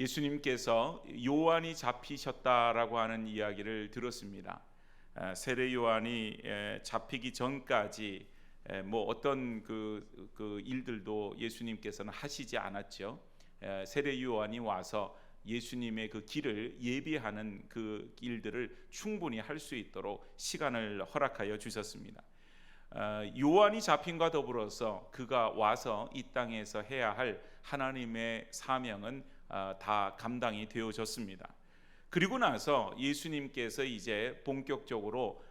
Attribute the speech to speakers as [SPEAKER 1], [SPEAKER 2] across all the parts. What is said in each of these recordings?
[SPEAKER 1] 예수님께서 요한이 잡히셨다라고 하는 이야기를 들었습니다. 세례 요한이 잡히기 전까지 뭐 어떤 그 일들도 예수님께서는 하시지 않았죠. 세례 요한이 와서 예수님의 그 길을 예비하는 그 일들을 충분히 할 수 있도록 시간을 허락하여 주셨습니다. 요한이 잡힌과 더불어서 그가 와서 이 땅에서 해야 할 하나님의 사명은 다 감당이 되어졌습니다. 그리고 나서 예수님께서 이제 본격적으로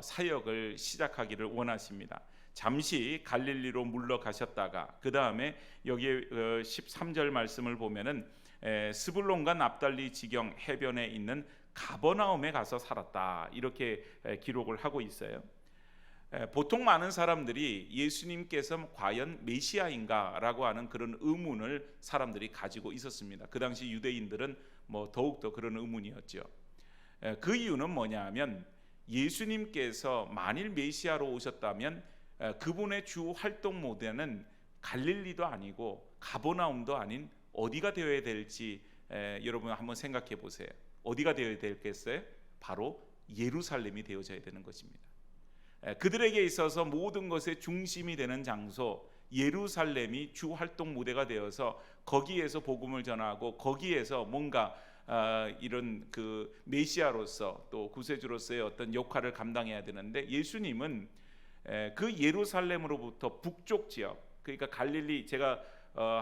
[SPEAKER 1] 사역을 시작하기를 원하십니다. 잠시 갈릴리로 물러가셨다가 그 다음에 여기에 13절 말씀을 보면은 스불론과 납달리 지경 해변에 있는 가버나움에 가서 살았다, 이렇게 기록을 하고 있어요. 보통 많은 사람들이 예수님께서 과연 메시아인가라고 하는 그런 의문을 사람들이 가지고 있었습니다. 그 당시 유대인들은 뭐 더욱더 그런 의문이었죠. 그 이유는 뭐냐하면 예수님께서 만일 메시아로 오셨다면 그분의 주 활동 무대는 갈릴리도 아니고 가버나움도 아닌 어디가 되어야 될지 여러분 한번 생각해 보세요. 어디가 되어야 되겠어요? 바로 예루살렘이 되어져야 되는 것입니다. 그들에게 있어서 모든 것의 중심이 되는 장소 예루살렘이 주 활동 무대가 되어서 거기에서 복음을 전하고 거기에서 뭔가 이런 그 메시아로서 또 구세주로서의 어떤 역할을 감당해야 되는데, 예수님은 그 예루살렘으로부터 북쪽 지역, 그러니까 갈릴리, 제가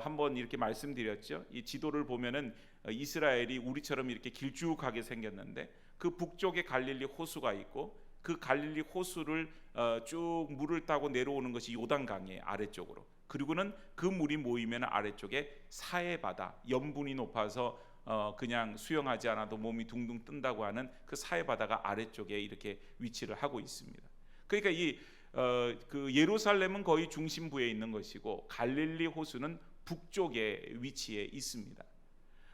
[SPEAKER 1] 한번 이렇게 말씀드렸죠. 이 지도를 보면은 이스라엘이 우리처럼 이렇게 길쭉하게 생겼는데 그 북쪽에 갈릴리 호수가 있고 그 갈릴리 호수를 쭉 물을 따고 내려오는 것이 요단강이에요, 아래쪽으로. 그리고는 그 물이 모이면 아래쪽에 사해바다, 염분이 높아서 그냥 수영하지 않아도 몸이 둥둥 뜬다고 하는 그 사해바다가 아래쪽에 이렇게 위치를 하고 있습니다. 그러니까 그 예루살렘은 거의 중심부에 있는 것이고 갈릴리 호수는 북쪽에 위치해 있습니다.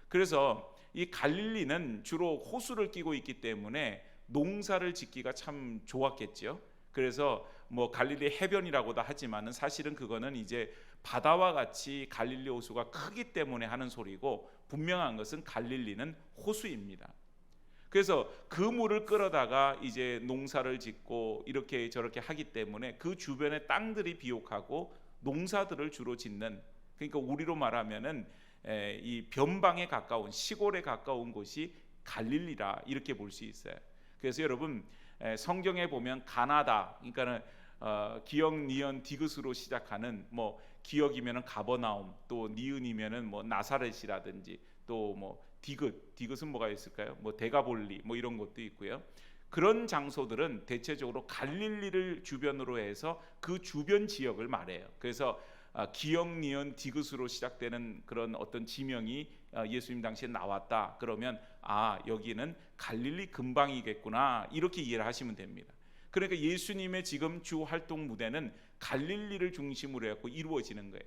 [SPEAKER 1] 그래서 이 갈릴리는 주로 호수를 끼고 있기 때문에 농사를 짓기가 참 좋았겠죠. 그래서 뭐 갈릴리 해변이라고도 하지만은 사실은 그거는 이제 바다와 같이 갈릴리 호수가 크기 때문에 하는 소리고, 분명한 것은 갈릴리는 호수입니다. 그래서 그 물을 끌어다가 이제 농사를 짓고 이렇게 저렇게 하기 때문에 그 주변의 땅들이 비옥하고 농사들을 주로 짓는, 그러니까 우리로 말하면은 이 변방에 가까운 시골에 가까운 곳이 갈릴리라, 이렇게 볼 수 있어요. 그래서 여러분 성경에 보면 가나다, 그러니까는 기역, 니은, 디귿으로 시작하는, 뭐 기역이면은 가버나움, 또 니은이면은 뭐 나사렛이라든지, 또 뭐 디귿은 뭐가 있을까요? 뭐 데가볼리, 뭐 이런 것도 있고요. 그런 장소들은 대체적으로 갈릴리를 주변으로 해서 그 주변 지역을 말해요. 그래서 기역, 니은, 디귿으로 시작되는 그런 어떤 지명이 예수님 당시에 나왔다 그러면 여기는 갈릴리 근방이겠구나, 이렇게 이해를 하시면 됩니다. 그러니까 예수님의 지금 주 활동 무대는 갈릴리를 중심으로 해서 이루어지는 거예요.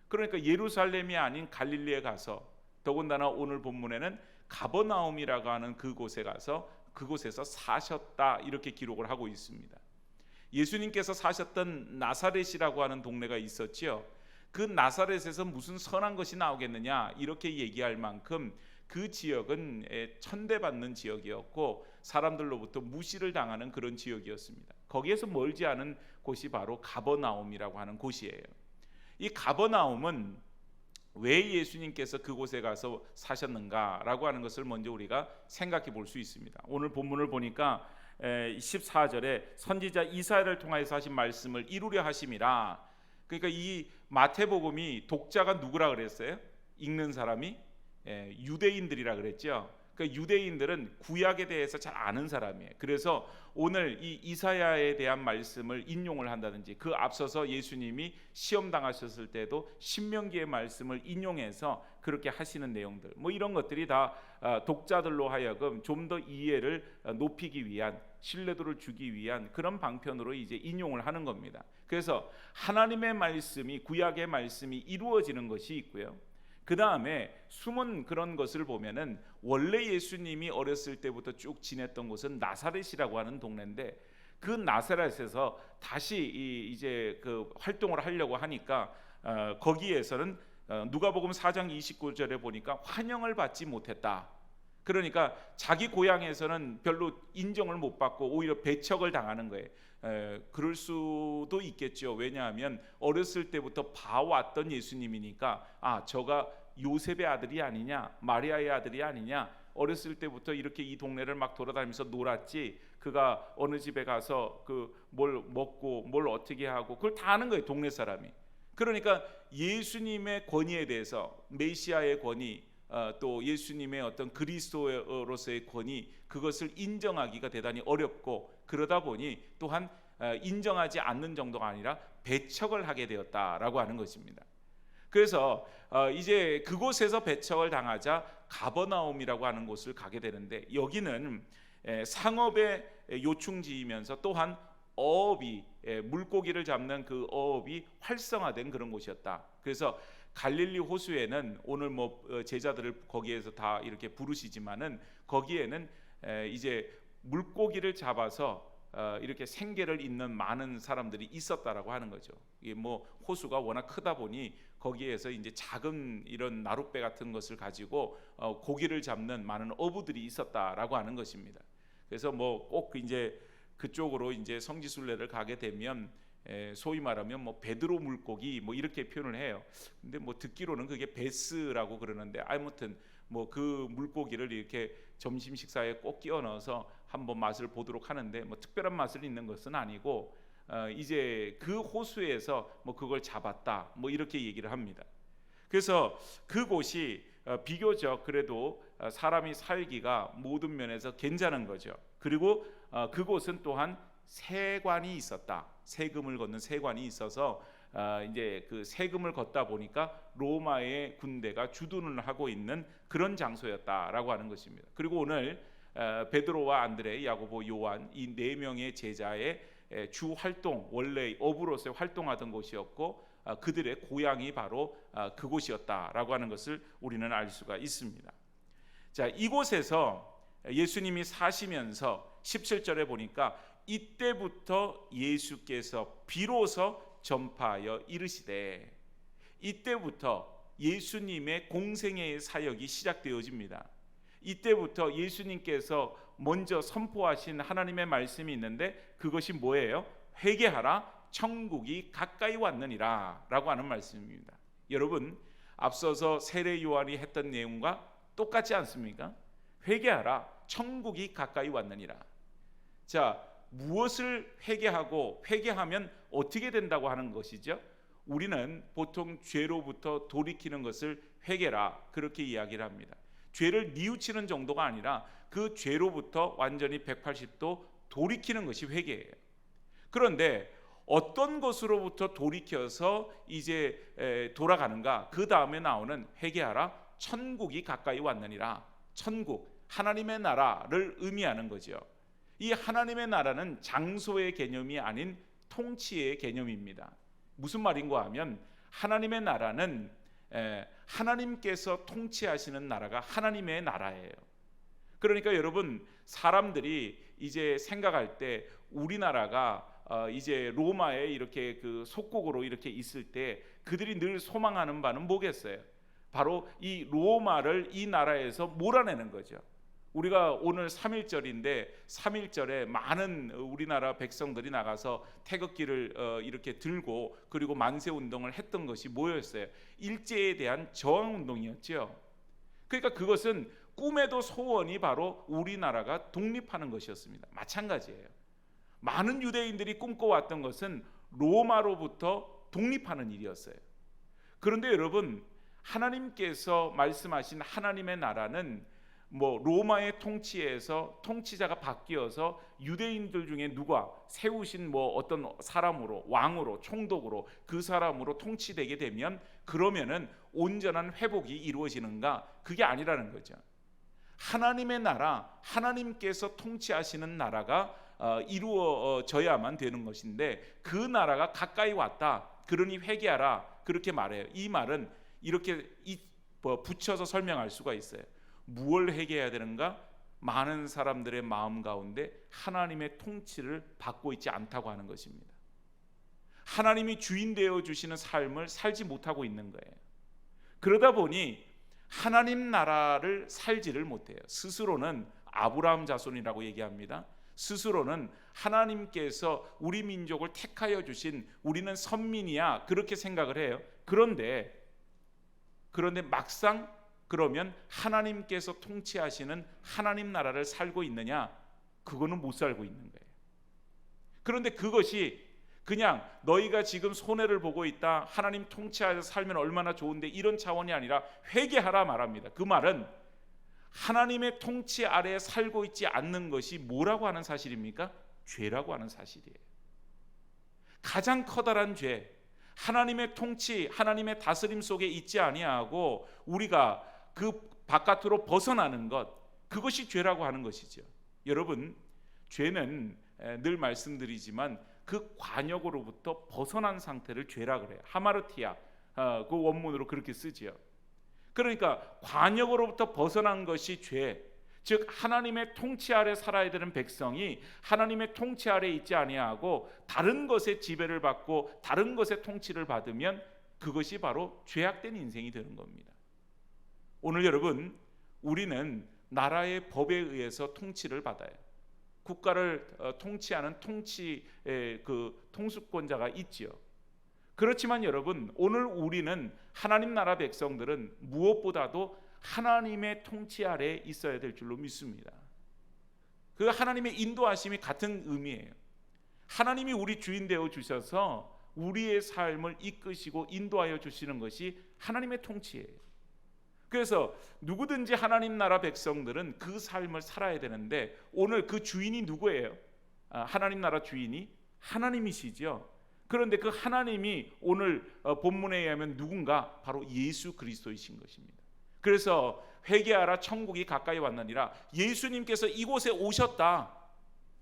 [SPEAKER 1] 그러니까 예루살렘이 아닌 갈릴리에 가서, 더군다나 오늘 본문에는 가버나움이라고 하는 그곳에 가서 그곳에서 사셨다, 이렇게 기록을 하고 있습니다. 예수님께서 사셨던 나사렛이라고 하는 동네가 있었지요. 그 나사렛에서 무슨 선한 것이 나오겠느냐, 이렇게 얘기할 만큼 그 지역은 천대받는 지역이었고 사람들로부터 무시를 당하는 그런 지역이었습니다. 거기에서 멀지 않은 곳이 바로 가버나움이라고 하는 곳이에요. 이 가버나움은 왜 예수님께서 그곳에 가서 사셨는가라고 하는 것을 먼저 우리가 생각해 볼 수 있습니다. 오늘 본문을 보니까 14절에 선지자 이사야를 통하여서 하신 말씀을 이루려 하심이라. 그러니까 이 마태복음이 독자가 누구라 그랬어요? 읽는 사람이 유대인들이라 그랬죠. 그러니까 유대인들은 구약에 대해서 잘 아는 사람이에요. 그래서 오늘 이 이사야에 대한 말씀을 인용을 한다든지, 그 앞서서 예수님이 시험 당하셨을 때도 신명기의 말씀을 인용해서 그렇게 하시는 내용들, 뭐 이런 것들이 다 독자들로 하여금 좀 더 이해를 높이기 위한, 신뢰도를 주기 위한 그런 방편으로 이제 인용을 하는 겁니다. 그래서 하나님의 말씀이, 구약의 말씀이 이루어지는 것이 있고요. 그 다음에 숨은 그런 것을 보면은 원래 예수님이 어렸을 때부터 쭉 지냈던 곳은 나사렛이라고 하는 동네인데, 그 나사렛에서 다시 이제 그 활동을 하려고 하니까 거기에서는 누가복음 4장 29절에 보니까 환영을 받지 못했다. 그러니까 자기 고향에서는 별로 인정을 못 받고 오히려 배척을 당하는 거예요. 그럴 수도 있겠죠. 왜냐하면 어렸을 때부터 봐왔던 예수님이니까 저가 요셉의 아들이 아니냐, 마리아의 아들이 아니냐, 어렸을 때부터 이렇게 이 동네를 막 돌아다니면서 놀았지, 그가 어느 집에 가서 그 뭘 먹고 뭘 어떻게 하고 그걸 다 아는 거예요, 동네 사람이. 그러니까 예수님의 권위에 대해서, 메시아의 권위, 또 예수님의 어떤 그리스도로서의 권위, 그것을 인정하기가 대단히 어렵고, 그러다 보니 또한 인정하지 않는 정도가 아니라 배척을 하게 되었다라고 하는 것입니다. 그래서 이제 그곳에서 배척을 당하자 가버나움이라고 하는 곳을 가게 되는데, 여기는 상업의 요충지이면서 또한 어업이, 물고기를 잡는 그 어업이 활성화된 그런 곳이었다. 그래서 갈릴리 호수에는, 오늘 뭐 제자들을 거기에서 다 이렇게 부르시지만은, 거기에는 이제 물고기를 잡아서 이렇게 생계를 잇는 많은 사람들이 있었다라고 하는 거죠. 이게 뭐 호수가 워낙 크다 보니 거기에서 이제 작은 이런 나룻배 같은 것을 가지고 고기를 잡는 많은 어부들이 있었다라고 하는 것입니다. 그래서 뭐 꼭 이제 그쪽으로 이제 성지순례를 가게 되면 소위 말하면 뭐 베드로 물고기 뭐 이렇게 표현을 해요. 근데 뭐 듣기로는 그게 베스라고 그러는데, 아무튼 뭐 그 물고기를 이렇게 점심 식사에 꼭 끼워 넣어서 한번 맛을 보도록 하는데, 뭐 특별한 맛을 있는 것은 아니고 이제 그 호수에서 뭐 그걸 잡았다 뭐 이렇게 얘기를 합니다. 그래서 그곳이 비교적 그래도 사람이 살기가 모든 면에서 괜찮은 거죠. 그리고 그곳은 또한 세관이 있었다. 세금을 걷는 세관이 있어서 이제 그 세금을 걷다 보니까 로마의 군대가 주둔을 하고 있는 그런 장소였다라고 하는 것입니다. 그리고 오늘 베드로와 안드레, 야고보, 요한 이 네 명의 제자의 주 활동, 원래 어부로서 활동하던 곳이었고 그들의 고향이 바로 그곳이었다라고 하는 것을 우리는 알 수가 있습니다. 자, 이곳에서 예수님이 사시면서 17절에 보니까 이때부터 예수께서 비로소 전파하여 이르시되, 이때부터 예수님의 공생애의 사역이 시작되어집니다. 이때부터 예수님께서 먼저 선포하신 하나님의 말씀이 있는데, 그것이 뭐예요? 회개하라, 천국이 가까이 왔느니라 라고 하는 말씀입니다. 여러분, 앞서서 세례 요한이 했던 내용과 똑같지 않습니까? 회개하라, 천국이 가까이 왔느니라. 자, 무엇을 회개하고, 회개하면 어떻게 된다고 하는 것이죠? 우리는 보통 죄로부터 돌이키는 것을 회개라 그렇게 이야기를 합니다. 죄를 뉘우치는 정도가 아니라 그 죄로부터 완전히 180도 돌이키는 것이 회개예요. 그런데 어떤 것으로부터 돌이켜서 이제 돌아가는가? 그 다음에 나오는 회개하라, 천국이 가까이 왔느니라. 천국, 하나님의 나라를 의미하는 거죠. 이 하나님의 나라는 장소의 개념이 아닌 통치의 개념입니다. 무슨 말인가 하면, 하나님의 나라는 하나님께서 통치하시는 나라가 하나님의 나라예요. 그러니까 여러분, 사람들이 이제 생각할 때 우리나라가 이제 로마에 이렇게 그 속국으로 이렇게 있을 때 그들이 늘 소망하는 바는 뭐겠어요? 바로 이 로마를 이 나라에서 몰아내는 거죠. 우리가 오늘 3.1절인데 3.1절에 많은 우리나라 백성들이 나가서 태극기를 이렇게 들고 그리고 만세운동을 했던 것이 뭐였어요? 일제에 대한 저항운동이었죠. 그러니까 그것은 꿈에도 소원이 바로 우리나라가 독립하는 것이었습니다. 마찬가지예요. 많은 유대인들이 꿈꿔왔던 것은 로마로부터 독립하는 일이었어요. 그런데 여러분, 하나님께서 말씀하신 하나님의 나라는 뭐 로마의 통치에서 통치자가 바뀌어서 유대인들 중에 누가 세우신 뭐 어떤 사람으로, 왕으로, 총독으로 그 사람으로 통치되게 되면 그러면은 온전한 회복이 이루어지는가? 그게 아니라는 거죠. 하나님의 나라, 하나님께서 통치하시는 나라가 이루어져야만 되는 것인데, 그 나라가 가까이 왔다, 그러니 회개하라 그렇게 말해요. 이 말은 이렇게 붙여서 설명할 수가 있어요. 무엇을 회개해야 되는가? 많은 사람들의 마음 가운데 하나님의 통치를 받고 있지 않다고 하는 것입니다. 하나님이 주인 되어 주시는 삶을 살지 못하고 있는 거예요. 그러다 보니 하나님 나라를 살지를 못해요. 스스로는 아브라함 자손이라고 얘기합니다. 스스로는 하나님께서 우리 민족을 택하여 주신 우리는 선민이야 그렇게 생각을 해요. 그런데 막상 그러면 하나님께서 통치하시는 하나님 나라를 살고 있느냐? 그거는 못 살고 있는 거예요. 그런데 그것이 그냥 너희가 지금 손해를 보고 있다, 하나님 통치하에서 살면 얼마나 좋은데, 이런 차원이 아니라 회개하라 말합니다. 그 말은 하나님의 통치 아래에 살고 있지 않는 것이 뭐라고 하는 사실입니까? 죄라고 하는 사실이에요. 가장 커다란 죄, 하나님의 통치, 하나님의 다스림 속에 있지 아니하고 우리가 그 바깥으로 벗어나는 것, 그것이 죄라고 하는 것이죠. 여러분, 죄는 늘 말씀드리지만 그 관역으로부터 벗어난 상태를 죄라 그래요. 하마르티아, 그 원문으로 그렇게 쓰지요. 그러니까 관역으로부터 벗어난 것이 죄, 즉 하나님의 통치 아래 살아야 되는 백성이 하나님의 통치 아래 있지 아니하고 다른 것의 지배를 받고 다른 것의 통치를 받으면 그것이 바로 죄악된 인생이 되는 겁니다. 오늘 여러분, 우리는 나라의 법에 의해서 통치를 받아요. 국가를 통치하는 그 통수권자가 있지요. 그렇지만 여러분, 오늘 우리는 하나님 나라 백성들은 무엇보다도 하나님의 통치 아래에 있어야 될 줄로 믿습니다. 그 하나님의 인도하심이 같은 의미예요. 하나님이 우리 주인 되어 주셔서 우리의 삶을 이끄시고 인도하여 주시는 것이 하나님의 통치예요. 그래서 누구든지 하나님 나라 백성들은 그 삶을 살아야 되는데, 오늘 그 주인이 누구예요? 하나님 나라 주인이 하나님이시죠. 그런데 그 하나님이 오늘 본문에 의하면 누군가? 바로 예수 그리스도이신 것입니다. 그래서 회개하라, 천국이 가까이 왔느니라. 예수님께서 이곳에 오셨다.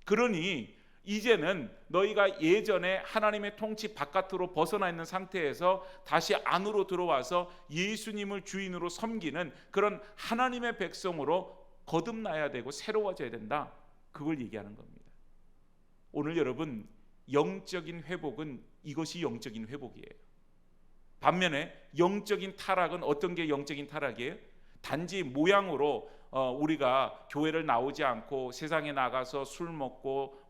[SPEAKER 1] 그러니 이제는 너희가 예전에 하나님의 통치 바깥으로 벗어나 있는 상태에서 다시 안으로 들어와서 예수님을 주인으로 섬기는 그런 하나님의 백성으로 거듭나야 되고 새로워져야 된다. 그걸 얘기하는 겁니다. 오늘 여러분, 영적인 회복은 이것이 영적인 회복이에요. 반면에 영적인 타락은 어떤 게 영적인 타락이에요? 단지 모양으로 우리가 교회를 나오지 않고 세상에 나가서 술 먹고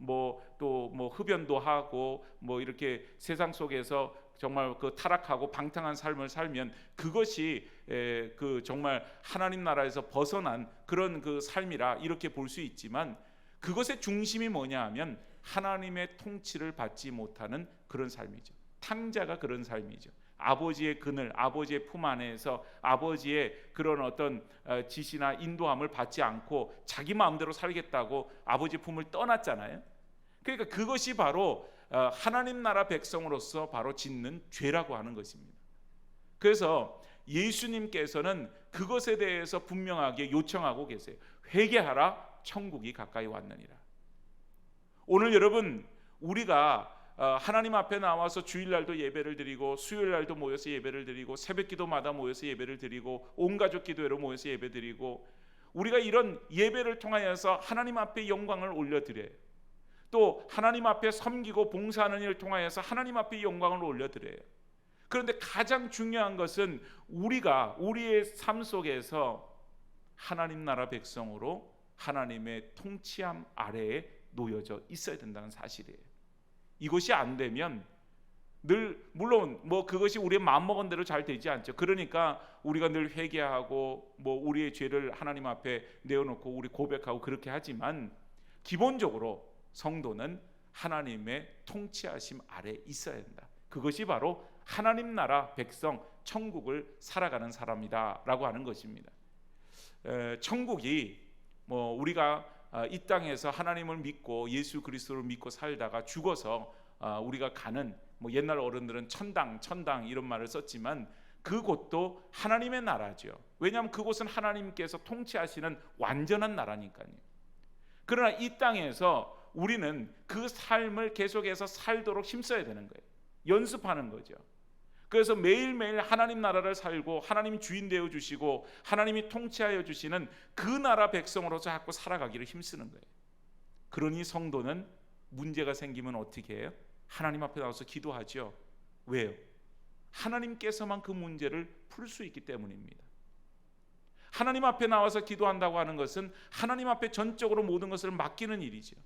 [SPEAKER 1] 또 흡연도 하고 이렇게 세상 속에서 정말 그 타락하고 방탕한 삶을 살면 그것이 그 정말 하나님 나라에서 벗어난 그런 그 삶이라 이렇게 볼 수 있지만, 그것의 중심이 뭐냐 하면 하나님의 통치를 받지 못하는 그런 삶이죠. 탕자가 그런 삶이죠. 아버지의 그늘, 아버지의 품 안에서 아버지의 그런 어떤 지시나 인도함을 받지 않고 자기 마음대로 살겠다고 아버지 품을 떠났잖아요. 그러니까 그것이 바로 하나님 나라 백성으로서 바로 짓는 죄라고 하는 것입니다. 그래서 예수님께서는 그것에 대해서 분명하게 요청하고 계세요. 회개하라, 천국이 가까이 왔느니라. 오늘 여러분, 우리가 하나님 앞에 나와서 주일날도 예배를 드리고 수요일날도 모여서 예배를 드리고 새벽기도마다 모여서 예배를 드리고 온가족 기도회로 모여서 예배 드리고, 우리가 이런 예배를 통하여서 하나님 앞에 영광을 올려드려요. 또 하나님 앞에 섬기고 봉사하는 일을 통하여서 하나님 앞에 영광을 올려드려요. 그런데 가장 중요한 것은 우리가 우리의 삶 속에서 하나님 나라 백성으로 하나님의 통치함 아래에 놓여져 있어야 된다는 사실이에요. 이것이 안 되면 늘 물론 그것이 우리의 마음먹은 대로 잘 되지 않죠. 그러니까 우리가 늘 회개하고 우리의 죄를 하나님 앞에 내어놓고 우리 고백하고 그렇게 하지만, 기본적으로 성도는 하나님의 통치하심 아래에 있어야 된다. 그것이 바로 하나님 나라 백성, 천국을 살아가는 사람이다라고 하는 것입니다. 천국이 우리가 이 땅에서 하나님을 믿고 예수 그리스도를 믿고 살다가 죽어서 우리가 가는, 옛날 어른들은 천당 이런 말을 썼지만 그곳도 하나님의 나라죠. 왜냐하면 그곳은 하나님께서 통치하시는 완전한 나라니까요. 그러나 이 땅에서 우리는 그 삶을 계속해서 살도록 힘써야 되는 거예요. 연습하는 거죠. 그래서 매일매일 하나님 나라를 살고 하나님이 주인 되어 주시고 하나님이 통치하여 주시는 그 나라 백성으로서 자꾸 살아가기를 힘쓰는 거예요. 그러니 성도는 문제가 생기면 어떻게 해요? 하나님 앞에 나와서 기도하죠. 왜요? 하나님께서만 그 문제를 풀 수 있기 때문입니다. 하나님 앞에 나와서 기도한다고 하는 것은 하나님 앞에 전적으로 모든 것을 맡기는 일이죠.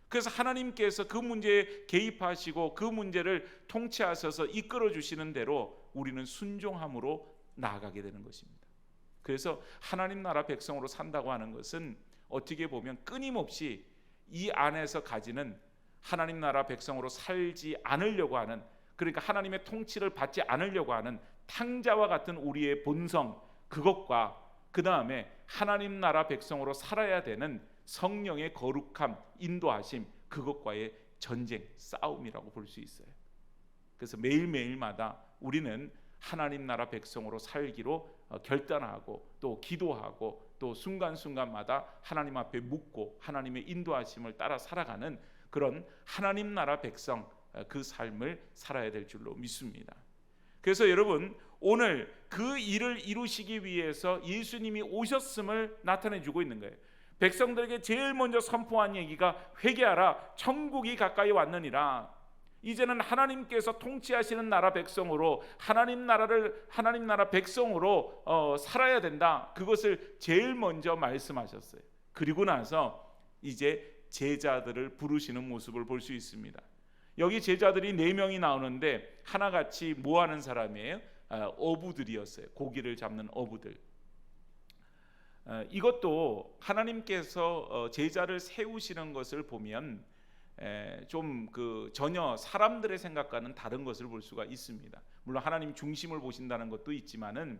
[SPEAKER 1] 그래서 하나님께서 그 문제에 개입하시고 그 문제를 통치하셔서 이끌어 주시는 대로 우리는 순종함으로 나아가게 되는 것입니다. 그래서 하나님 나라 백성으로 산다고 하는 것은 어떻게 보면 끊임없이 이 안에서 가지는 하나님 나라 백성으로 살지 않으려고 하는, 그러니까 하나님의 통치를 받지 않으려고 하는 탕자와 같은 우리의 본성, 그것과 그 다음에 하나님 나라 백성으로 살아야 되는 성령의 거룩함, 인도하심, 그것과의 전쟁, 싸움이라고 볼 수 있어요. 그래서 매일매일마다 우리는 하나님 나라 백성으로 살기로 결단하고 또 기도하고 또 순간순간마다 하나님 앞에 묻고 하나님의 인도하심을 따라 살아가는 그런 하나님 나라 백성, 그 삶을 살아야 될 줄로 믿습니다. 그래서 여러분, 오늘 그 일을 이루시기 위해서 예수님이 오셨음을 나타내 주고 있는 거예요. 백성들에게 제일 먼저 선포한 얘기가 회개하라, 천국이 가까이 왔느니라. 이제는 하나님께서 통치하시는 나라 백성으로, 하나님 나라 백성으로 살아야 된다. 그것을 제일 먼저 말씀하셨어요. 그리고 나서 이제 제자들을 부르시는 모습을 볼 수 있습니다. 여기 제자들이 4명이 나오는데 하나같이 뭐 하는 사람이에요? 어부들이었어요. 고기를 잡는 어부들. 이것도 하나님께서 제자를 세우시는 것을 보면 좀 전혀 사람들의 생각과는 다른 것을 볼 수가 있습니다. 물론 하나님 중심을 보신다는 것도 있지만은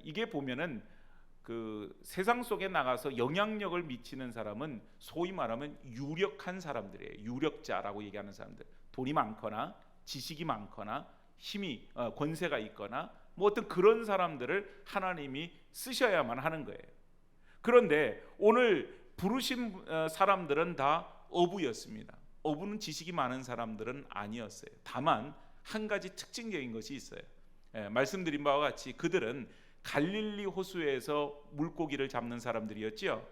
[SPEAKER 1] 이게 보면은 그 세상 속에 나가서 영향력을 미치는 사람은 소위 말하면 유력한 사람들이에요. 유력자라고 얘기하는 사람들. 돈이 많거나 지식이 많거나 힘이 권세가 있거나 뭐 어떤 그런 사람들을 하나님이 쓰셔야만 하는 거예요. 그런데 오늘 부르신 사람들은 다 어부였습니다. 어부는 지식이 많은 사람들은 아니었어요. 다만 한 가지 특징적인 것이 있어요. 말씀드린 바와 같이 그들은 갈릴리 호수에서 물고기를 잡는 사람들이었지요.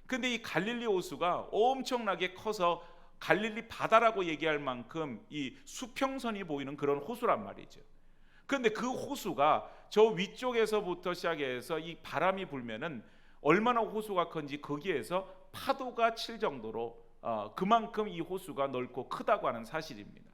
[SPEAKER 1] 근데 이 갈릴리 호수가 엄청나게 커서 갈릴리 바다라고 얘기할 만큼 이 수평선이 보이는 그런 호수란 말이죠. 그런데 그 호수가 저 위쪽에서부터 시작해서 이 바람이 불면은 얼마나 호수가 큰지 거기에서 파도가 칠 정도로 그만큼 이 호수가 넓고 크다고 하는 사실입니다.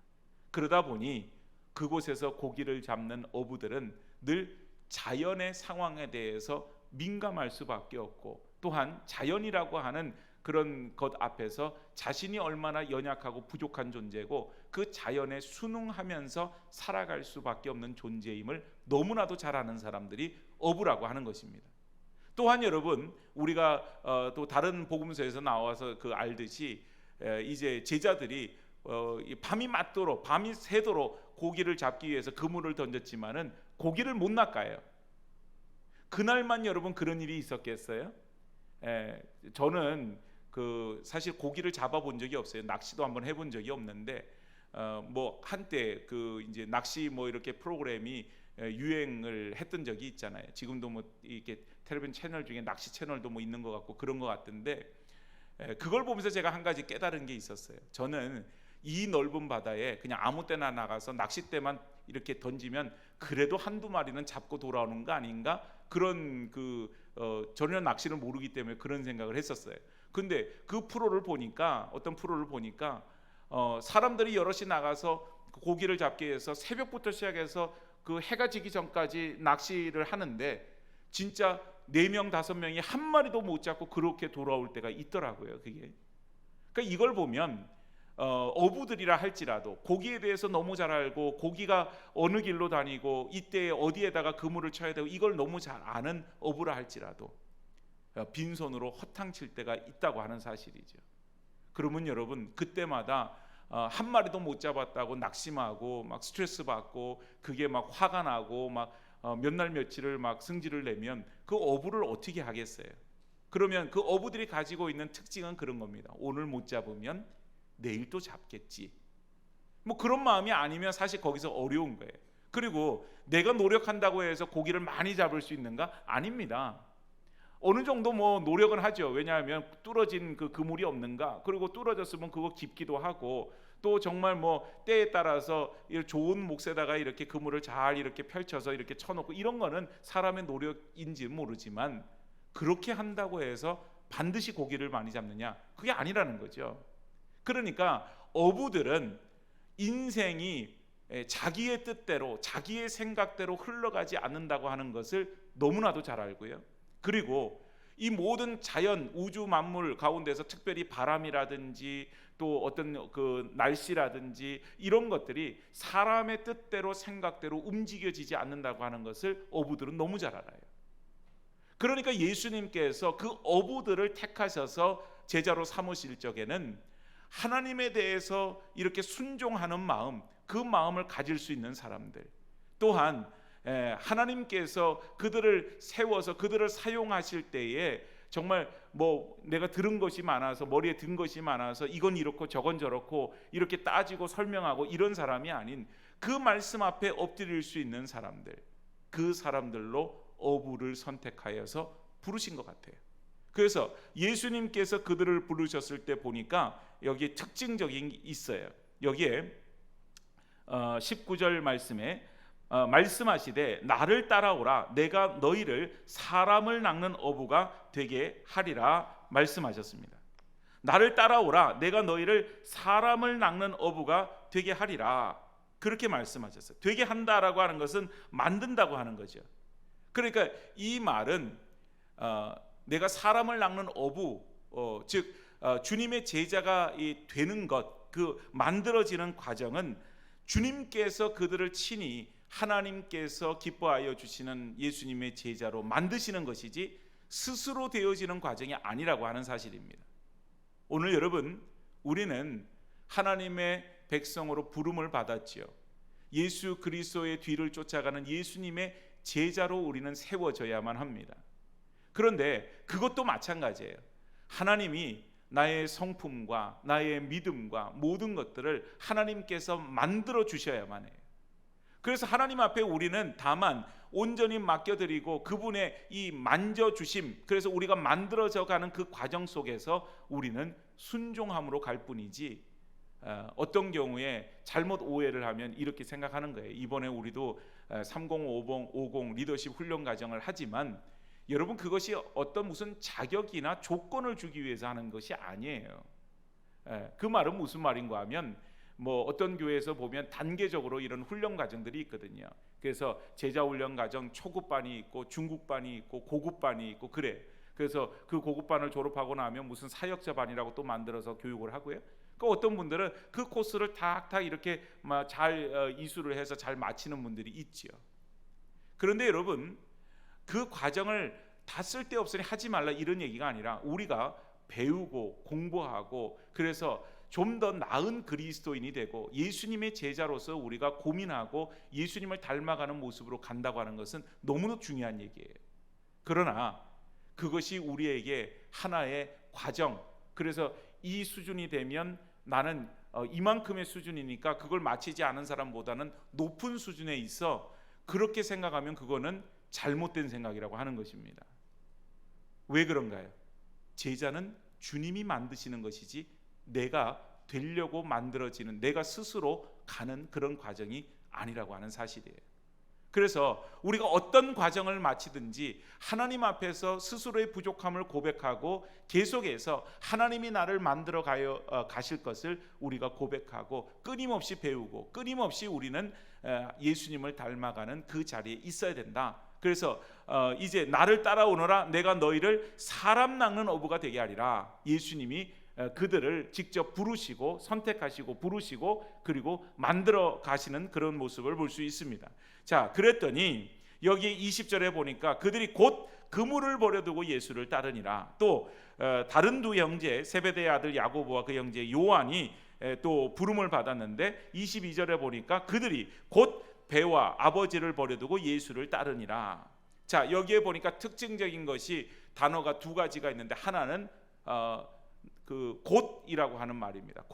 [SPEAKER 1] 그러다 보니 그곳에서 고기를 잡는 어부들은 늘 자연의 상황에 대해서 민감할 수밖에 없고, 또한 자연이라고 하는 그런 것 앞에서 자신이 얼마나 연약하고 부족한 존재고 그 자연에 순응하면서 살아갈 수밖에 없는 존재임을 너무나도 잘 아는 사람들이 어부라고 하는 것입니다. 또한 여러분, 우리가 또 다른 복음서에서 나와서 알듯이 이제 제자들이 밤이 맞도록, 밤이 새도록 고기를 잡기 위해서 그물을 던졌지만은 고기를 못 낚아요. 그날만 여러분 그런 일이 있었겠어요? 저는 사실 고기를 잡아본 적이 없어요. 낚시도 한번 해본 적이 없는데 뭐 한때 이제 낚시 뭐 이렇게 프로그램이 유행을 했던 적이 있잖아요. 지금도 뭐 이렇게 텔레비전 채널 중에 낚시 채널도 뭐 있는 것 같고 그런 것 같은데, 그걸 보면서 제가 한 가지 깨달은 게 있었어요. 저는 이 넓은 바다에 그냥 아무 때나 나가서 낚싯대만 이렇게 던지면 그래도 한두 마리는 잡고 돌아오는 거 아닌가? 그런 전혀 낚시를 모르기 때문에 그런 생각을 했었어요. 근데 그 프로를 보니까, 어떤 프로를 보니까 사람들이 여럿이 나가서 고기를 잡기 위해서 새벽부터 시작해서 그 해가 지기 전까지 낚시를 하는데 진짜 4명 5명이 한 마리도 못 잡고 그렇게 돌아올 때가 있더라고요. 그게. 그러니까 이걸 보면 어부들이라 할지라도 고기에 대해서 너무 잘 알고 고기가 어느 길로 다니고 이때 어디에다가 그물을 쳐야 되고 이걸 너무 잘 아는 어부라 할지라도 빈손으로 허탕칠 때가 있다고 하는 사실이죠. 그러면 여러분, 그때마다 한 마리도 못 잡았다고 낙심하고 막 스트레스 받고 그게 막 화가 나고 막 몇 날 며칠을 막 승질을 내면 그 어부를 어떻게 하겠어요? 그러면 그 어부들이 가지고 있는 특징은 그런 겁니다. 오늘 못 잡으면 내일 또 잡겠지. 뭐 그런 마음이 아니면 사실 거기서 어려운 거예요. 그리고 내가 노력한다고 해서 고기를 많이 잡을 수 있는가? 아닙니다. 어느 정도 뭐 노력은 하죠. 왜냐하면 뚫어진 그 그물이 없는가? 그리고 뚫어졌으면 그거 깊기도 하고 또 정말 뭐 때에 따라서 좋은 몫에다가 이렇게 그물을 잘 이렇게 펼쳐서 이렇게 쳐놓고 이런 거는 사람의 노력인지 모르지만 그렇게 한다고 해서 반드시 고기를 많이 잡느냐? 그게 아니라는 거죠. 그러니까 어부들은 인생이 자기의 뜻대로 자기의 생각대로 흘러가지 않는다고 하는 것을 너무나도 잘 알고요. 그리고 이 모든 자연 우주 만물 가운데서 특별히 바람이라든지 또 어떤 그 날씨라든지 이런 것들이 사람의 뜻대로 생각대로 움직여지지 않는다고 하는 것을 어부들은 너무 잘 알아요. 그러니까 예수님께서 그 어부들을 택하셔서 제자로 삼으실 적에는 하나님에 대해서 이렇게 순종하는 마음, 그 마음을 가질 수 있는 사람들, 또한 하나님께서 그들을 세워서 그들을 사용하실 때에 정말 뭐 내가 들은 것이 많아서 머리에 든 것이 많아서 이건 이렇고 저건 저렇고 이렇게 따지고 설명하고 이런 사람이 아닌 그 말씀 앞에 엎드릴 수 있는 사람들, 그 사람들로 어부를 선택하여서 부르신 것 같아요. 그래서 예수님께서 그들을 부르셨을 때 보니까 여기 특징적인 게 있어요. 여기에 19절 말씀에 말씀하시되 나를 따라오라 내가 너희를 사람을 낚는 어부가 되게 하리라 말씀하셨습니다. 나를 따라오라 내가 너희를 사람을 낚는 어부가 되게 하리라 그렇게 말씀하셨어요. 되게 한다라고 하는 것은 만든다고 하는 거죠. 그러니까 이 말은 내가 사람을 낚는 어부, 즉 주님의 제자가 되는 것, 그 만들어지는 과정은 주님께서 그들을 친히 하나님께서 기뻐하여 주시는 예수님의 제자로 만드시는 것이지 스스로 되어지는 과정이 아니라고 하는 사실입니다. 오늘 여러분, 우리는 하나님의 백성으로 부름을 받았지요. 예수 그리스도의 뒤를 쫓아가는 예수님의 제자로 우리는 세워져야만 합니다. 그런데 그것도 마찬가지예요. 하나님이 나의 성품과 나의 믿음과 모든 것들을 하나님께서 만들어 주셔야만 해요. 그래서 하나님 앞에 우리는 다만 온전히 맡겨드리고 그분의 이 만져주심, 그래서 우리가 만들어져 가는 그 과정 속에서 우리는 순종함으로 갈 뿐이지, 어떤 경우에 잘못 오해를 하면 이렇게 생각하는 거예요. 이번에 우리도 3050 리더십 훈련 과정을 하지만 여러분, 그것이 어떤 무슨 자격이나 조건을 주기 위해서 하는 것이 아니에요. 그 말은 무슨 말인가 하면, 뭐 어떤 교회에서 보면 단계적으로 이런 훈련 과정들이 있거든요. 그래서 제자 훈련 과정 초급반이 있고 중급반이 있고 고급반이 있고 그래. 그래서 그 고급반을 졸업하고 나면 무슨 사역자 반이라고 또 만들어서 교육을 하고요. 그 어떤 분들은 그 코스를 탁탁 이렇게 잘 이수를 해서 잘 마치는 분들이 있지요. 그런데 여러분, 그 과정을 다 쓸데없으니 하지 말라 이런 얘기가 아니라 우리가 배우고 공부하고 그래서 좀 더 나은 그리스도인이 되고 예수님의 제자로서 우리가 고민하고 예수님을 닮아가는 모습으로 간다고 하는 것은 너무나 중요한 얘기예요. 그러나 그것이 우리에게 하나의 과정, 그래서 이 수준이 되면 나는 이만큼의 수준이니까 그걸 마치지 않은 사람보다는 높은 수준에 있어, 그렇게 생각하면 그거는 잘못된 생각이라고 하는 것입니다. 왜 그런가요? 제자는 주님이 만드시는 것이지 내가 되려고 만들어지는, 내가 스스로 가는 그런 과정이 아니라고 하는 사실이에요. 그래서 우리가 어떤 과정을 마치든지 하나님 앞에서 스스로의 부족함을 고백하고 계속해서 하나님이 나를 만들어 가실 것을 우리가 고백하고 끊임없이 배우고 끊임없이 우리는 예수님을 닮아가는 그 자리에 있어야 된다. 그래서 이제 나를 따라오너라 내가 너희를 사람 낚는 어부가 되게 하리라. 예수님이 그들을 직접 부르시고 선택하시고 부르시고 그리고 만들어 가시는 그런 모습을 볼 수 있습니다. 자, 그랬더니 여기 20절에 보니까 그들이 곧 그물을 버려두고 예수를 따르니라. 또 다른 두 형제 세베대의 아들 야고보와 그 형제 요한이 또 부름을 받았는데 22절에 보니까 그들이 곧 배와 아버지를 버려두고 예수를 따르니라. 자, 여기에 보니까 특징적인 것이 단어가 두 가지가 있는데 하나는 그 곧이라고 하는 말입니다.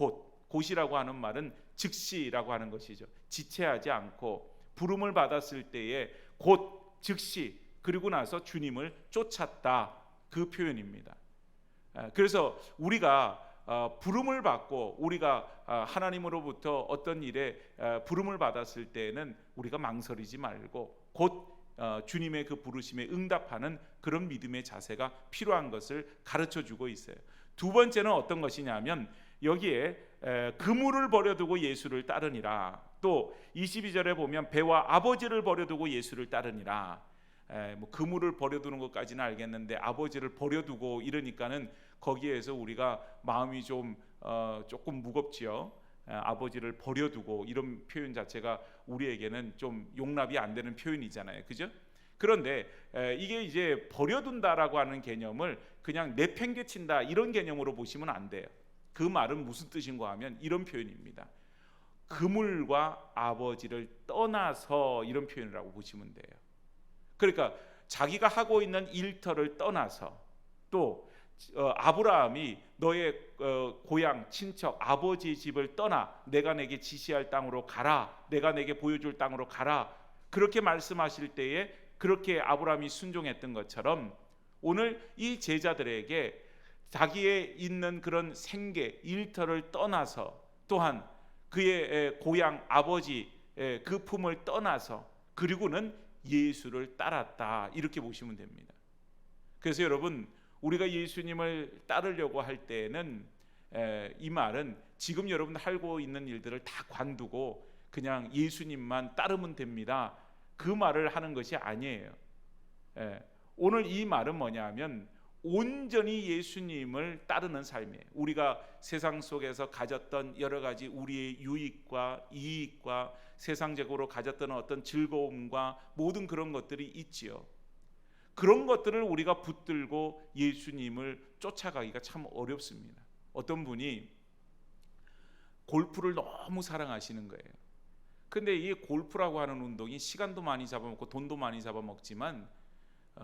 [SPEAKER 1] 곧이라고 하는 말은 즉시라고 하는 것이죠. 지체하지 않고 부름을 받았을 때에 곧 즉시, 그리고 나서 주님을 쫓았다, 그 표현입니다. 그래서 우리가 부름을 받고 우리가 하나님으로부터 어떤 일에 부름을 받았을 때에는 우리가 망설이지 말고 곧 주님의 그 부르심에 응답하는 그런 믿음의 자세가 필요한 것을 가르쳐주고 있어요. 두 번째는 어떤 것이냐면 여기에 그물을 버려두고 예수를 따르니라. 또 22절에 보면 배와 아버지를 버려두고 예수를 따르니라. 뭐 그물을 버려두는 것까지는 알겠는데 아버지를 버려두고 이러니까는 거기에서 우리가 마음이 조금 무겁지요. 아버지를 버려두고 이런 표현 자체가 우리에게는 좀 용납이 안 되는 표현이잖아요, 그죠? 그런데 이게 이제 버려둔다라고 하는 개념을 그냥 내팽개친다 이런 개념으로 보시면 안 돼요. 그 말은 무슨 뜻인가 하면 이런 표현입니다. 그물과 아버지를 떠나서 이런 표현이라고 보시면 돼요. 그러니까 자기가 하고 있는 일터를 떠나서 또 아브라함이 너의 고향 친척 아버지 집을 떠나 내가 내게 지시할 땅으로 가라, 내가 내게 보여줄 땅으로 가라, 그렇게 말씀하실 때에 그렇게 아브라함이 순종했던 것처럼 오늘 이 제자들에게 자기의 있는 그런 생계 일터를 떠나서 또한 그의 고향 아버지 그 품을 떠나서 그리고는 예수를 따랐다 이렇게 보시면 됩니다. 그래서 여러분 우리가 예수님을 따르려고 할 때에는 이 말은 지금 여러분 하고 있는 일들을 다 관두고 그냥 예수님만 따르면 됩니다, 그 말을 하는 것이 아니에요. 오늘 이 말은 뭐냐면 온전히 예수님을 따르는 삶이에요. 우리가 세상 속에서 가졌던 여러 가지 우리의 유익과 이익과 세상적으로 가졌던 어떤 즐거움과 모든 그런 것들이 있지요. 그런 것들을 우리가 붙들고 예수님을 쫓아가기가 참 어렵습니다. 어떤 분이 골프를 너무 사랑하시는 거예요. 근데 이 골프라고 하는 운동이 시간도 많이 잡아먹고 돈도 많이 잡아먹지만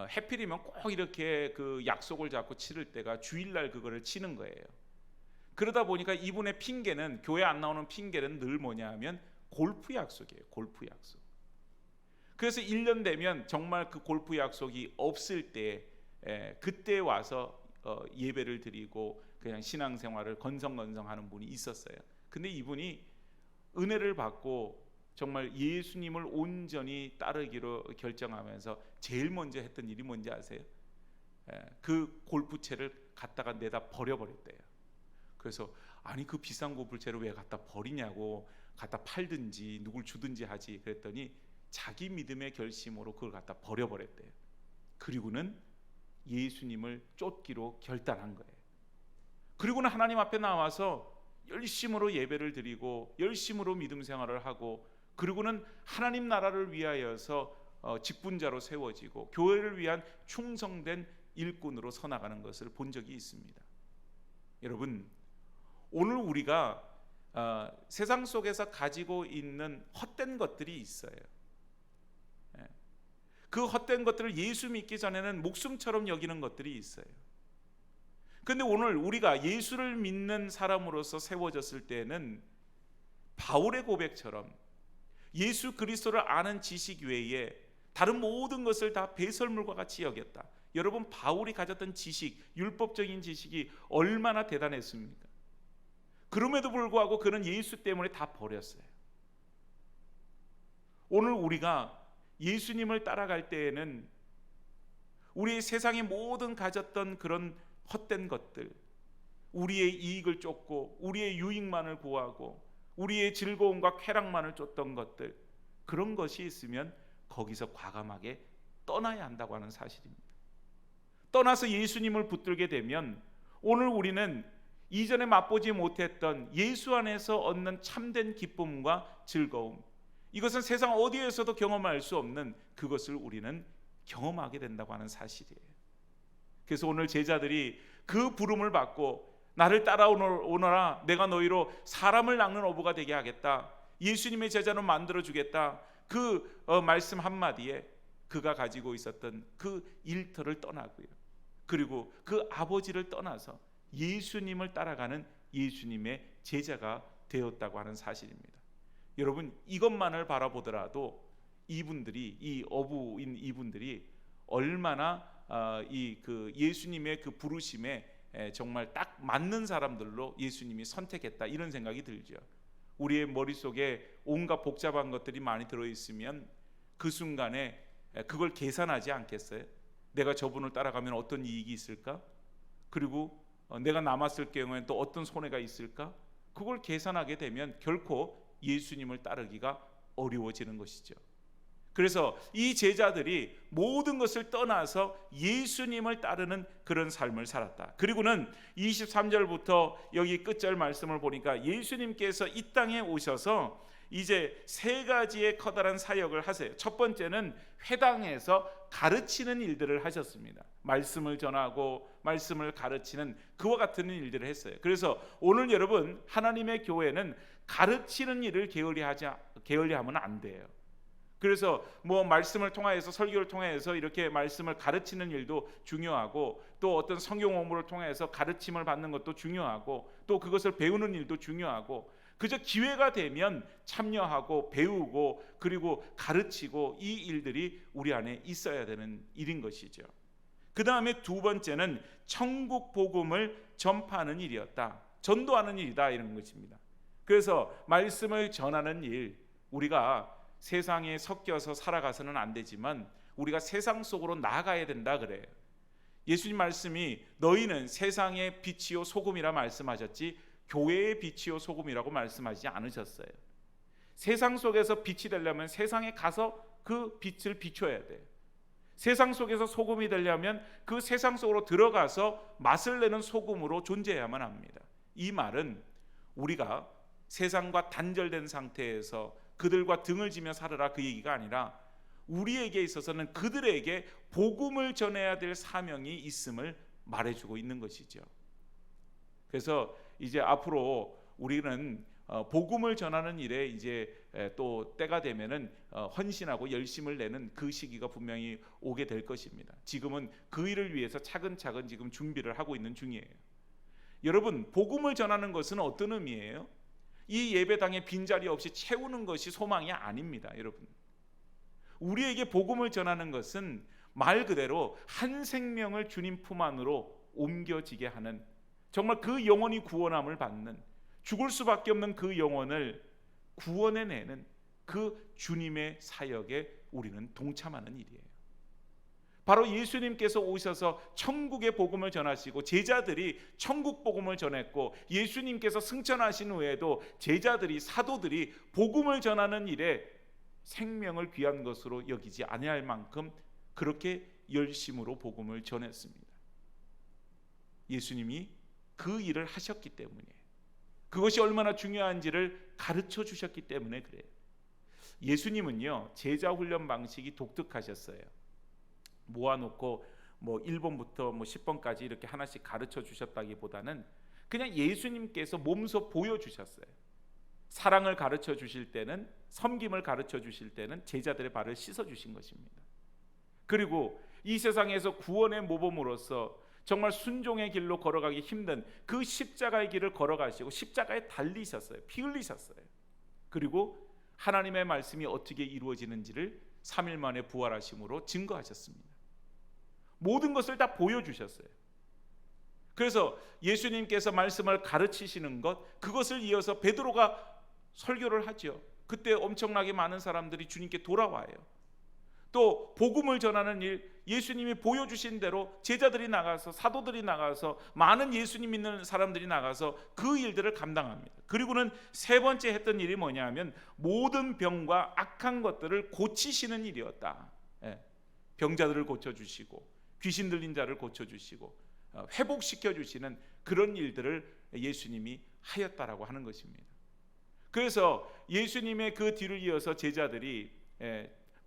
[SPEAKER 1] 해필이면 꼭 이렇게 그 약속을 잡고 치를 때가 주일날 그거를 치는 거예요. 그러다 보니까 이분의 핑계는, 교회 안 나오는 핑계는 늘 뭐냐 하면 골프 약속이에요. 골프 약속. 그래서 1년 되면 정말 그 골프 약속이 없을 때 그때 와서 예배를 드리고 그냥 신앙생활을 건성건성하는 분이 있었어요. 근데 이분이 은혜를 받고 정말 예수님을 온전히 따르기로 결정하면서 제일 먼저 했던 일이 뭔지 아세요? 그 골프채를 갖다가 내다 버려버렸대요. 그래서 아니 그 비싼 골프채를 왜 갖다 버리냐고, 갖다 팔든지 누굴 주든지 하지 그랬더니 자기 믿음의 결심으로 그걸 갖다 버려버렸대요. 그리고는 예수님을 쫓기로 결단한 거예요. 그리고는 하나님 앞에 나와서 열심으로 예배를 드리고 열심으로 믿음 생활을 하고 그리고는 하나님 나라를 위하여서 직분자로 세워지고 교회를 위한 충성된 일꾼으로 서나가는 것을 본 적이 있습니다. 여러분 오늘 우리가 세상 속에서 가지고 있는 헛된 것들이 있어요. 그 헛된 것들을 예수 믿기 전에는 목숨처럼 여기는 것들이 있어요. 그런데 오늘 우리가 예수를 믿는 사람으로서 세워졌을 때는 바울의 고백처럼 예수 그리스도를 아는 지식 외에 다른 모든 것을 다 배설물과 같이 여겼다. 여러분 바울이 가졌던 지식, 율법적인 지식이 얼마나 대단했습니까? 그럼에도 불구하고 그는 예수 때문에 다 버렸어요. 오늘 우리가 예수님을 따라갈 때에는 우리 세상의 모든 가졌던 그런 헛된 것들, 우리의 이익을 쫓고 우리의 유익만을 구하고 우리의 즐거움과 쾌락만을 쫓던 것들, 그런 것이 있으면 거기서 과감하게 떠나야 한다고 하는 사실입니다. 떠나서 예수님을 붙들게 되면 오늘 우리는 이전에 맛보지 못했던 예수 안에서 얻는 참된 기쁨과 즐거움, 이것은 세상 어디에서도 경험할 수 없는 그것을 우리는 경험하게 된다고 하는 사실이에요. 그래서 오늘 제자들이 그 부름을 받고 나를 따라오너라, 내가 너희로 사람을 낚는 어부가 되게 하겠다, 예수님의 제자로 만들어주겠다, 그 말씀 한마디에 그가 가지고 있었던 그 일터를 떠나고요, 그리고 그 아버지를 떠나서 예수님을 따라가는 예수님의 제자가 되었다고 하는 사실입니다. 여러분 이것만을 바라보더라도 이분들이, 이 어부인 이분들이 얼마나 이 그 예수님의 그 부르심에 정말 딱 맞는 사람들로 예수님이 선택했다, 이런 생각이 들죠. 우리의 머릿속에 온갖 복잡한 것들이 많이 들어있으면 그 순간에 그걸 계산하지 않겠어요? 내가 저분을 따라가면 어떤 이익이 있을까? 그리고 내가 남았을 경우에는 또 어떤 손해가 있을까? 그걸 계산하게 되면 결코 예수님을 따르기가 어려워지는 것이죠. 그래서 이 제자들이 모든 것을 떠나서 예수님을 따르는 그런 삶을 살았다. 그리고는 23절부터 여기 끝절 말씀을 보니까 예수님께서 이 땅에 오셔서 이제 세 가지의 커다란 사역을 하세요. 첫 번째는 회당에서 가르치는 일들을 하셨습니다. 말씀을 전하고 말씀을 가르치는 그와 같은 일들을 했어요. 그래서 오늘 여러분, 하나님의 교회는 가르치는 일을 게을리하면 안 돼요. 그래서 뭐 말씀을 통하여서, 설교를 통해서 이렇게 말씀을 가르치는 일도 중요하고, 또 어떤 성경 공부를 통해서 가르침을 받는 것도 중요하고, 또 그것을 배우는 일도 중요하고, 그저 기회가 되면 참여하고 배우고 그리고 가르치고, 이 일들이 우리 안에 있어야 되는 일인 것이죠. 그 다음에 두 번째는 천국 복음을 전파하는 일이었다. 전도하는 일이다, 이런 것입니다. 그래서 말씀을 전하는 일, 우리가 세상에 섞여서 살아가서는 안 되지만 우리가 세상 속으로 나아가야 된다 그래요. 예수님 말씀이 너희는 세상의 빛이요 소금이라 말씀하셨지 교회의 빛이요 소금이라고 말씀하지 않으셨어요. 세상 속에서 빛이 되려면 세상에 가서 그 빛을 비춰야 돼요. 세상 속에서 소금이 되려면 그 세상 속으로 들어가서 맛을 내는 소금으로 존재해야만 합니다. 이 말은 우리가 세상과 단절된 상태에서 그들과 등을 지며 살아라, 그 얘기가 아니라 우리에게 있어서는 그들에게 복음을 전해야 될 사명이 있음을 말해주고 있는 것이죠. 그래서 이제 앞으로 우리는 복음을 전하는 일에 이제 또 때가 되면은 헌신하고 열심을 내는 그 시기가 분명히 오게 될 것입니다. 지금은 그 일을 위해서 차근차근 지금 준비를 하고 있는 중이에요. 여러분, 복음을 전하는 것은 어떤 의미예요? 이 예배당에 빈자리 없이 채우는 것이 소망이 아닙니다. 여러분, 우리에게 복음을 전하는 것은 말 그대로 한 생명을 주님 품 안으로 옮겨지게 하는, 정말 그 영혼이 구원함을 받는, 죽을 수밖에 없는 그 영혼을 구원해내는 그 주님의 사역에 우리는 동참하는 일이에요. 바로 예수님께서 오셔서 천국의 복음을 전하시고 제자들이 천국 복음을 전했고, 예수님께서 승천하신 후에도 제자들이, 사도들이 복음을 전하는 일에 생명을 귀한 것으로 여기지 아니할 만큼 그렇게 열심으로 복음을 전했습니다. 예수님이 그 일을 하셨기 때문이에요. 그것이 얼마나 중요한지를 가르쳐 주셨기 때문에 그래요. 예수님은요, 제자 훈련 방식이 독특하셨어요. 모아놓고 뭐 1번부터 뭐 10번까지 이렇게 하나씩 가르쳐 주셨다기보다는 그냥 예수님께서 몸소 보여주셨어요. 사랑을 가르쳐 주실 때는, 섬김을 가르쳐 주실 때는 제자들의 발을 씻어 주신 것입니다. 그리고 이 세상에서 구원의 모범으로서 정말 순종의 길로 걸어가기 힘든 그 십자가의 길을 걸어가시고 십자가에 달리셨어요. 피 흘리셨어요. 그리고 하나님의 말씀이 어떻게 이루어지는지를 3일 만에 부활하심으로 증거하셨습니다. 모든 것을 다 보여주셨어요. 그래서 예수님께서 말씀을 가르치시는 것, 그것을 이어서 베드로가 설교를 하죠. 그때 엄청나게 많은 사람들이 주님께 돌아와요. 또 복음을 전하는 일, 예수님이 보여주신 대로 제자들이 나가서, 사도들이 나가서, 많은 예수님 믿는 사람들이 나가서 그 일들을 감당합니다. 그리고는 세 번째 했던 일이 뭐냐면 모든 병과 악한 것들을 고치시는 일이었다. 병자들을 고쳐주시고 귀신 들린 자를 고쳐주시고 회복시켜주시는 그런 일들을 예수님이 하였다라고 하는 것입니다. 그래서 예수님의 그 뒤를 이어서 제자들이,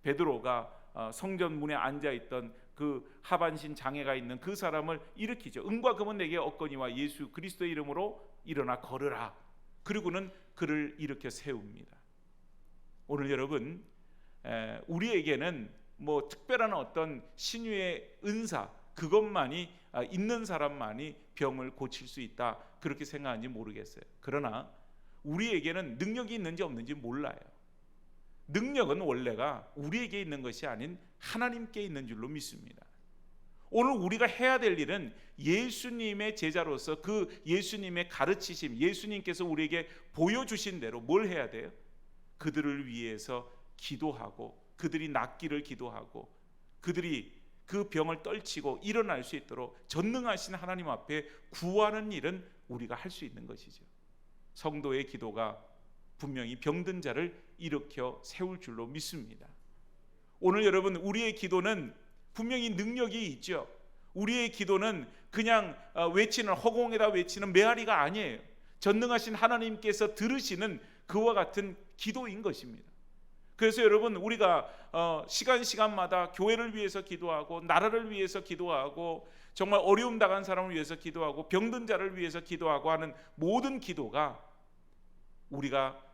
[SPEAKER 1] 베드로가 성전 문에 앉아있던 그 하반신 장애가 있는 그 사람을 일으키죠. 은과 금은 내게 없거니와 예수 그리스도의 이름으로 일어나 걸으라. 그리고는 그를 일으켜 세웁니다. 오늘 여러분, 우리에게는 뭐 특별한 어떤 신유의 은사, 그것만이 있는 사람만이 병을 고칠 수 있다, 그렇게 생각하는지 모르겠어요. 그러나 우리에게는 능력이 있는지 없는지 몰라요. 능력은 원래가 우리에게 있는 것이 아닌 하나님께 있는 줄로 믿습니다. 오늘 우리가 해야 될 일은 예수님의 제자로서 그 예수님의 가르치심, 예수님께서 우리에게 보여주신 대로 뭘 해야 돼요? 그들을 위해서 기도하고, 그들이 낫기를 기도하고, 그들이 그 병을 떨치고 일어날 수 있도록 전능하신 하나님 앞에 구하는 일은 우리가 할 수 있는 것이죠. 성도의 기도가 분명히 병든 자를 일으켜 세울 줄로 믿습니다. 오늘 여러분, 우리의 기도는 분명히 능력이 있죠. 우리의 기도는 그냥 외치는, 허공에다 외치는 메아리가 아니에요. 전능하신 하나님께서 들으시는 그와 같은 기도인 것입니다. 그래서 여러분, 우리가 시간마다 교회를 위해서 기도하고, 나라를 위해서 기도하고, 정말 어려움 당한 사람을 위해서 기도하고, 병든 자를 위해서 기도하고 하는 모든 기도가 우리가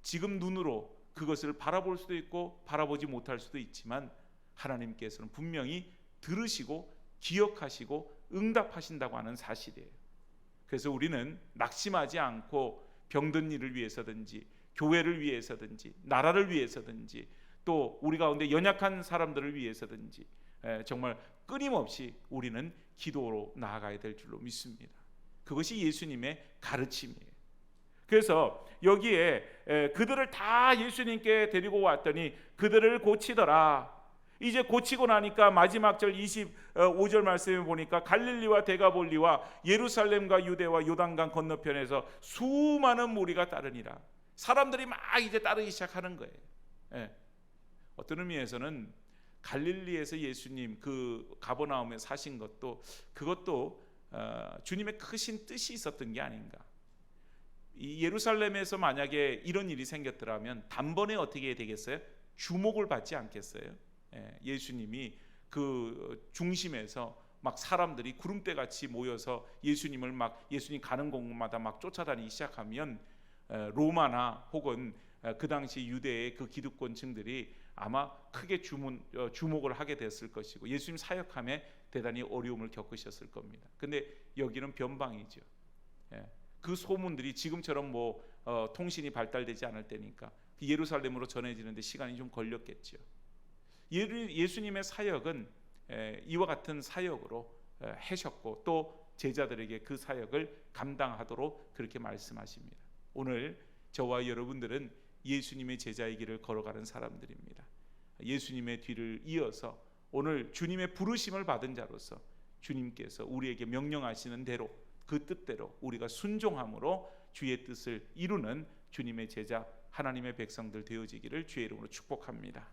[SPEAKER 1] 지금 눈으로 그것을 바라볼 수도 있고 바라보지 못할 수도 있지만, 하나님께서는 분명히 들으시고 기억하시고 응답하신다고 하는 사실이에요. 그래서 우리는 낙심하지 않고 병든 일을 위해서든지, 교회를 위해서든지, 나라를 위해서든지, 또 우리 가운데 연약한 사람들을 위해서든지 정말 끊임없이 우리는 기도로 나아가야 될 줄로 믿습니다. 그것이 예수님의 가르침이에요. 그래서 여기에 그들을 다 예수님께 데리고 왔더니 그들을 고치더라. 이제 고치고 나니까 마지막 절 25절 말씀에 보니까 갈릴리와 데가볼리와 예루살렘과 유대와 요단강 건너편에서 수많은 무리가 따르니라. 사람들이 막 이제 따르기 시작하는 거예요. 어떤 의미에서는 갈릴리에서 예수님 그 가버나움에 사신 것도, 그것도 주님의 크신 뜻이 있었던 게 아닌가. 이 예루살렘에서 만약에 이런 일이 생겼더라면 단번에 어떻게 되겠어요? 주목을 받지 않겠어요? 예수님이 그 중심에서 막 사람들이 구름대같이 모여서 예수님을 막, 예수님 가는 곳마다 막 쫓아다니기 시작하면 로마나 혹은 그 당시 유대의 그 기득권층들이 아마 크게 주목을 하게 됐을 것이고, 예수님 사역함에 대단히 어려움을 겪으셨을 겁니다. 근데 여기는 변방이죠. 그 소문들이 지금처럼 통신이 발달되지 않을 때니까 예루살렘으로 전해지는데 시간이 좀 걸렸겠죠. 예수님의 사역은 이와 같은 사역으로 하셨고, 또 제자들에게 그 사역을 감당하도록 그렇게 말씀하십니다. 오늘 저와 여러분들은 예수님의 제자의 길을 걸어가는 사람들입니다. 예수님의 뒤를 이어서 오늘 주님의 부르심을 받은 자로서 주님께서 우리에게 명령하시는 대로, 그 뜻대로 우리가 순종함으로 주의 뜻을 이루는 주님의 제자, 하나님의 백성들 되어지기를 주의 이름으로 축복합니다.